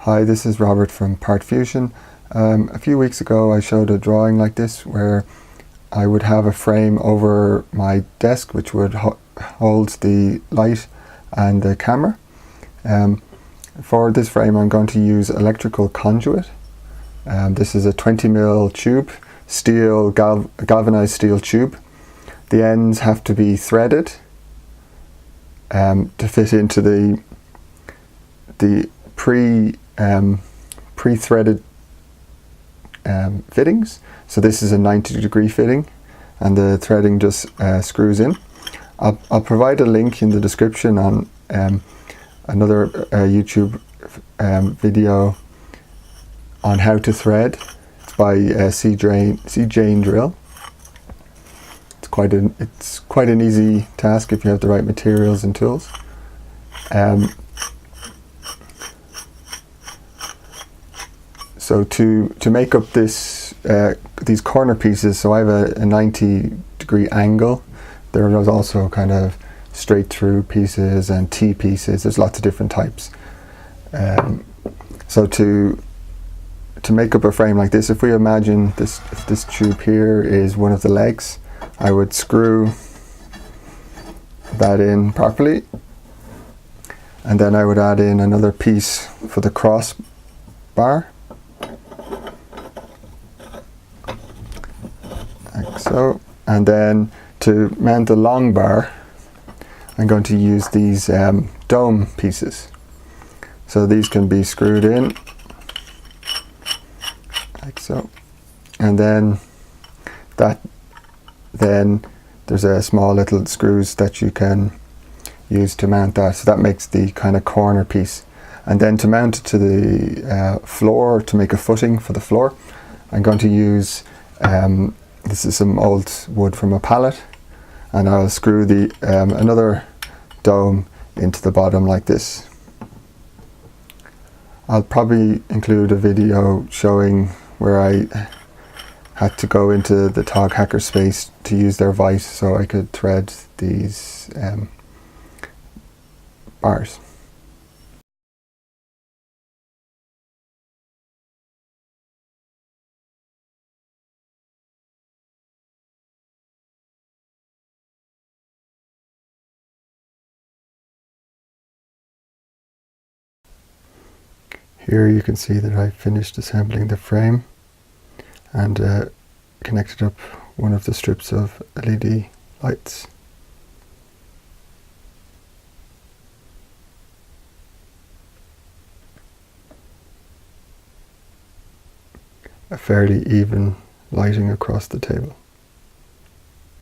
Hi, this is Robert from Part Fusion. A few weeks ago I showed a drawing like this where I would have a frame over my desk which would hold the light and the camera. For this frame I'm going to use electrical conduit. This is a 20mm tube, galvanized steel tube. The ends have to be threaded to fit into the pre-threaded fittings. So this is a 90-degree fitting and the threading just screws in. I'll provide a link in the description on another YouTube video on how to thread. It's by C. Jane Drill. It's quite an easy task if you have the right materials and tools. So to make up these corner pieces, so I have a 90-degree angle. There is also kind of straight through pieces and T pieces. There's lots of different types. So to make up a frame like this, if we imagine this tube here is one of the legs, I would screw that in properly, and then I would add in another piece for the cross bar, like so. And then to mount the long bar, I'm going to use these dome pieces. So these can be screwed in like so, and then there's a small little screws that you can use to mount that. So that makes the kind of corner piece. And then to mount it to the floor, to make a footing for the floor, I'm going to use this is some old wood from a pallet, and I'll screw the another dome into the bottom like this. I'll probably include a video showing where I had to go into the Tog hacker space to use their vise so I could thread these bars. Here you can see that I finished assembling the frame and connected up one of the strips of LED lights. A fairly even lighting across the table.